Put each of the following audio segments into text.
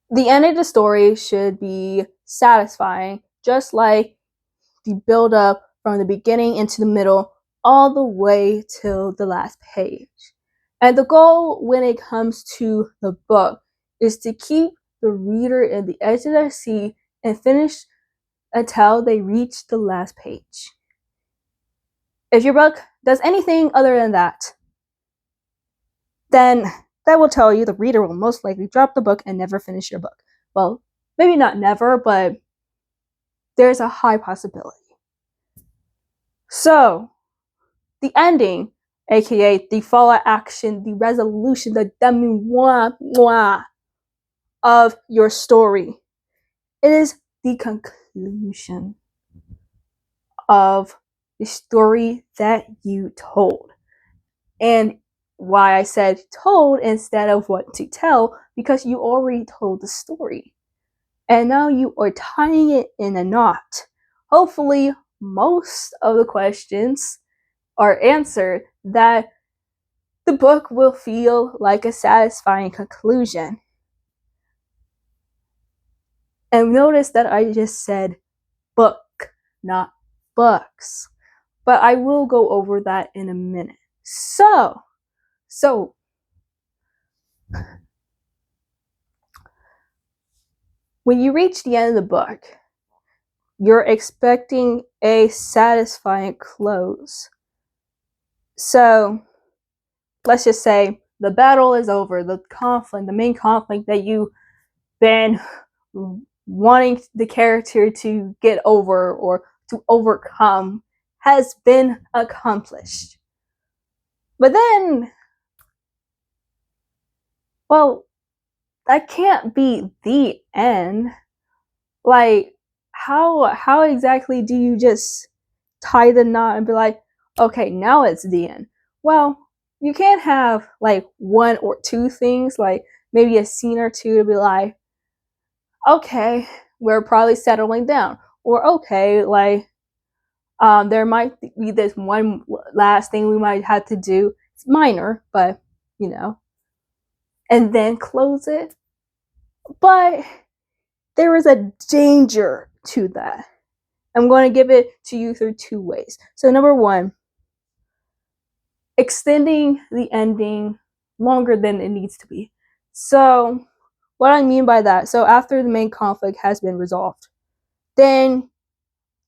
The end of the story should be satisfying, just like the build up from the beginning into the middle all the way till the last page. And the goal when it comes to the book is to keep the reader in the edge of their seat and finish until they reach the last page. If your book does anything other than that, then that will tell you the reader will most likely drop the book and never finish your book. Well, maybe not never, but there's a high possibility. So, the ending, aka the fallout action, the resolution, the denouement of your story, it is the conclusion of the story that you told. And why I said told instead of what to tell, because you already told the story. And now you are tying it in a knot. Hopefully, most of the questions are answered, that the book will feel like a satisfying conclusion. And notice that I just said book, not books. But I will go over that in a minute. So when you reach the end of the book, you're expecting a satisfying close. So let's just say the battle is over, the main conflict that you've been wanting the character to get over or to overcome has been accomplished. But then, well, that can't be the end. Like, how exactly do you just tie the knot and be like, okay, now it's the end? Well, you can't have like one or two things, like maybe a scene or two to be like, okay, we're probably settling down, or okay, like there might be this one last thing we might have to do. It's minor, but you know, and then close it. But there is a danger to that. I'm going to give it to you through two ways. So number one, extending the ending longer than it needs to be. So what I mean by that, so after the main conflict has been resolved, then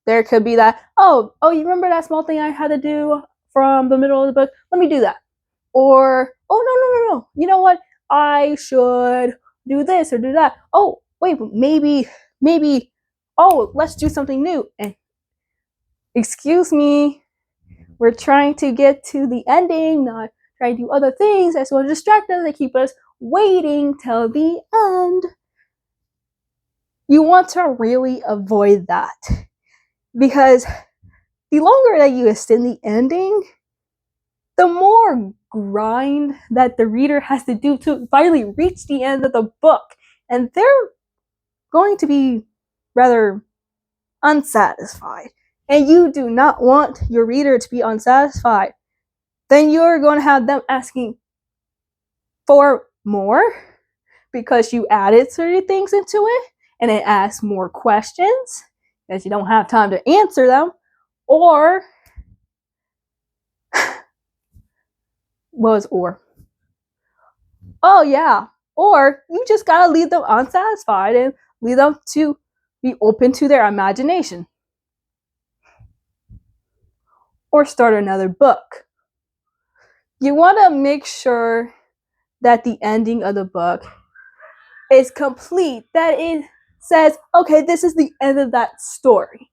there could be that, oh, you remember that small thing I had to do from the middle of the book? Let me do that. Or, oh, no. You know what? I should do this or do that. Oh, wait, maybe, oh, let's do something new. And excuse me, we're trying to get to the ending, not trying to do other things that will distract us and keep us waiting till the end. You want to really avoid that, because the longer that you extend the ending, the more grind that the reader has to do to finally reach the end of the book. And they're going to be rather unsatisfied. And you do not want your reader to be unsatisfied. Then you're going to have them asking for more because you added certain things into it, and it asks more questions because you don't have time to answer them. Or oh yeah, or you just gotta leave them unsatisfied and leave them to be open to their imagination, or start another book. You want to make sure that the ending of the book is complete, that it says, okay, this is the end of that story.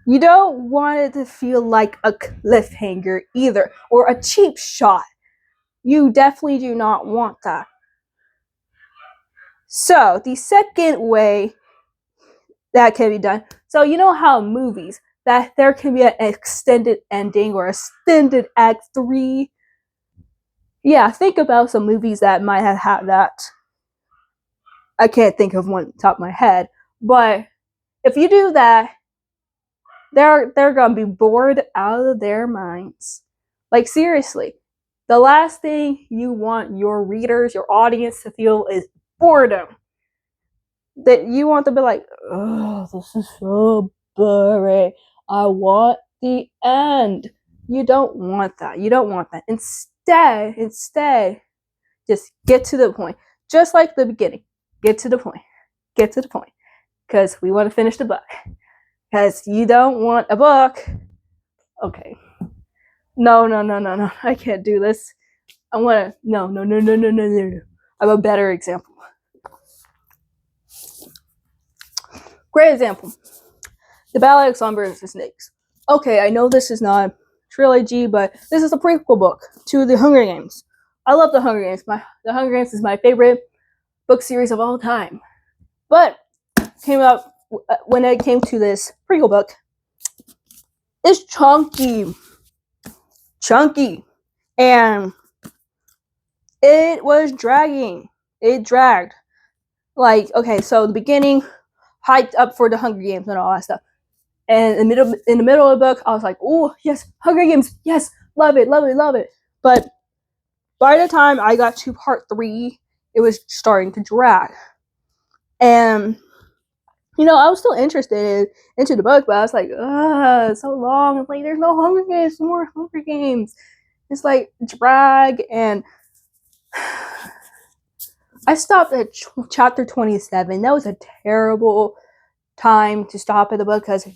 You don't want it to feel like a cliffhanger either, or a cheap shot. You definitely do not want that. So the second way that can be done, so you know how movies, that there can be an extended ending or extended act 3. Yeah, think about some movies that might have had that. I can't think of one top of my head, but if you do that, they're gonna be bored out of their minds. Like, seriously, the last thing you want your readers, your audience to feel is boredom. that you want to be like, oh, this is so boring. I want the end. You don't want that. You don't want that. Instead, just get to the point. Just like the beginning. Get to the point. Get to the point. Because we want to finish the book. Because you don't want a book. Okay. No. I can't do this. I want to. No. I have a better example. Great example. The Battle of Songbirds and Snakes. Okay, I know this is not a trilogy, but this is a prequel book to The Hunger Games. I love The Hunger Games. The Hunger Games is my favorite book series of all time. But came out when it came to this prequel book. It's chunky, and it was dragging. It dragged. Like, okay, so the beginning, hyped up for the Hunger Games and all that stuff. And in the middle of the book, I was like, oh, yes, Hunger Games, yes, love it. But by the time I got to part 3, it was starting to drag. And, I was still interested into the book, but I was like, it's so long. It's like, there's no Hunger Games, no more Hunger Games. It's like drag, and I stopped at chapter 27. That was a terrible time to stop at the book because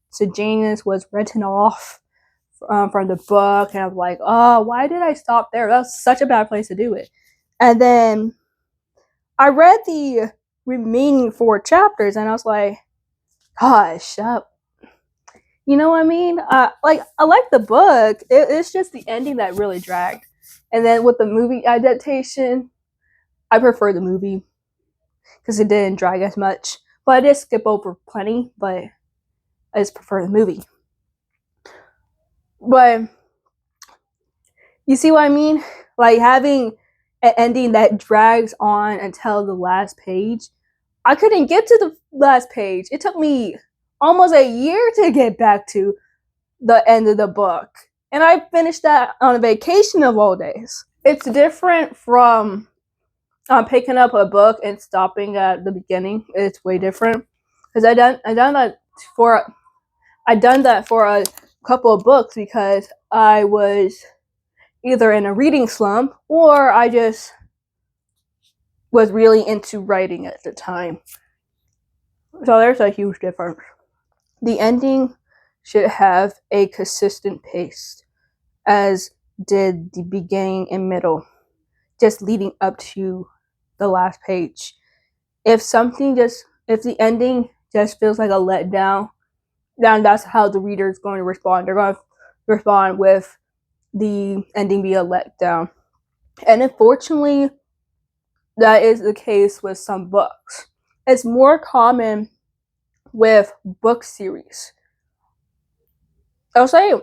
Sejanus was written off from the book, and I was like, oh, why did I stop there? That was such a bad place to do it. And then I read the remaining 4 chapters, and I was like, gosh, you know what I mean? I like the book. It's just the ending that really dragged. And then with the movie adaptation, I prefer the movie because it didn't drag as much. But I did skip over plenty, but I just prefer the movie. But you see what I mean? Like having an ending that drags on until the last page. I couldn't get to the last page. It took me almost a year to get back to the end of the book. And I finished that on a vacation of all days. It's different from picking up a book and stopping at the beginning. It's way different. Because I done that for a couple of books because I was either in a reading slump or I just was really into writing at the time. So there's a huge difference. The ending should have a consistent pace, as did the beginning and middle, just leading up to the last page. If the ending just feels like a letdown, then that's how the reader is going to respond. They're going to respond with the ending being a letdown. And unfortunately, that is the case with some books. It's more common with book series. I'll say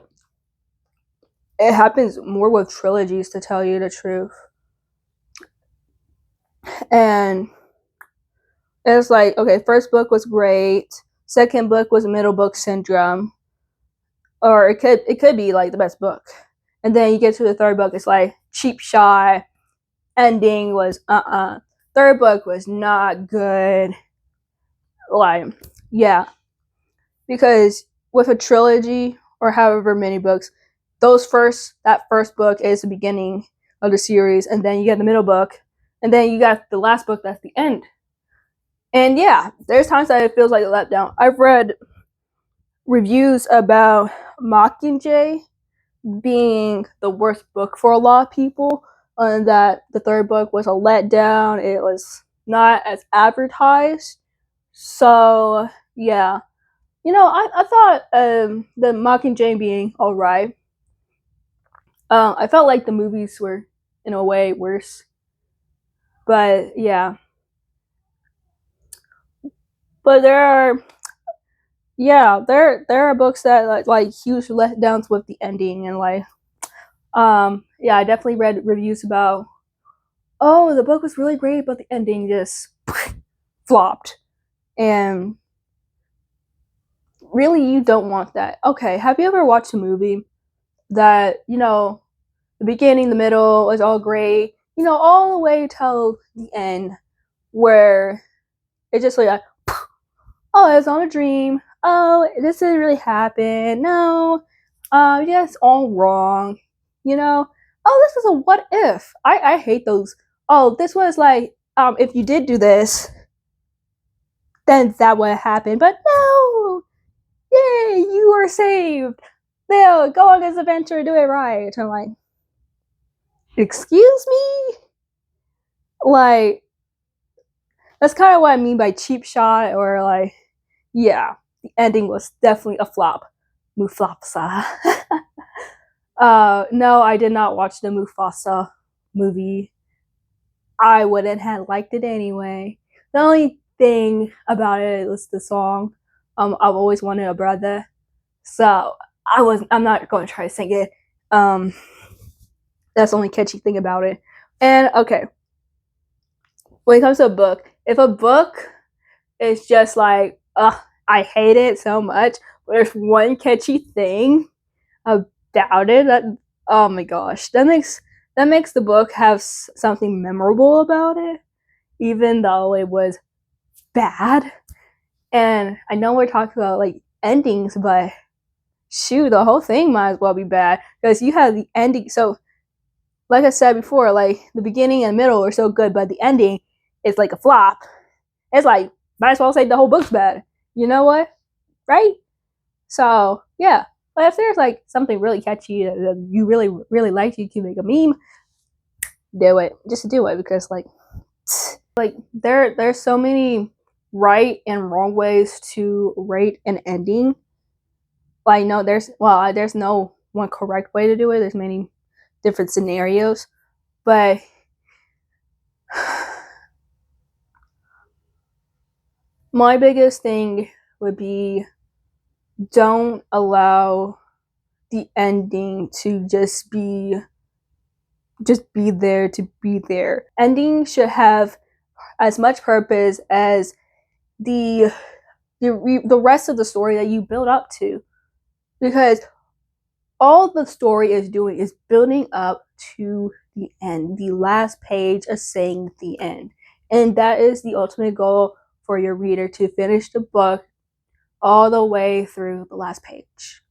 it happens more with trilogies, to tell you the truth. And it's like, okay, first book was great, second book was middle book syndrome, or it could be like the best book, and then you get to the third book, it's like cheap shot, ending was third book was not good. Like, yeah, because with a trilogy or however many books, that first book is the beginning of the series, and then you get the middle book, and then you got the last book that's the end. And yeah, there's times that it feels like a letdown. I've read reviews about Mockingjay being the worst book for a lot of people, and that the third book was a letdown. It was not as advertised. So yeah, I thought the Mockingjay being alright. I felt like the movies were in a way worse, but yeah. But there are books that like huge letdowns with the ending, and like I definitely read reviews about, oh, the book was really great but the ending just flopped. And really, you don't want that. Okay, have you ever watched a movie that, the beginning, the middle was all great, all the way till the end, where It's just like, oh, it's on a dream. Oh, this didn't really happen. No, yeah, it's all wrong. You know, oh, this is a what if. I hate those. Oh, this was like, if you did do this, then that would happen. But no, yay, you are saved. They'll go on this adventure, do it right. I'm like, excuse me? Like, that's kind of what I mean by cheap shot, or like, yeah, the ending was definitely a flop. Mufasa. No, I did not watch the Mufasa movie. I wouldn't have liked it anyway. The only thing about it was the song. I've always wanted a brother, so I'm not going to try to sing it. That's the only catchy thing about it. And okay, when it comes to a book, if a book is just like, ugh, I hate it so much, but there's one catchy thing about it that, oh my gosh, that makes the book have something memorable about it, even though it was bad. And I know we're talking about like endings, but shoot, the whole thing might as well be bad because you have the ending. So, like I said before, like the beginning and middle are so good, but the ending is like a flop. It's like, might as well say the whole book's bad. You know what? Right? So yeah. But if there's like something really catchy that you really really like, you can make a meme. Do it. Just do it because like there's so many right and wrong ways to rate an ending. Like no, there's no one correct way to do it. There's many different scenarios, but my biggest thing would be don't allow the ending to just be there to be there. Ending should have as much purpose as the the rest of the story that you build up to, because all the story is doing is building up to the end. The last page is saying the end, and that is the ultimate goal for your reader, to finish the book all the way through the last page.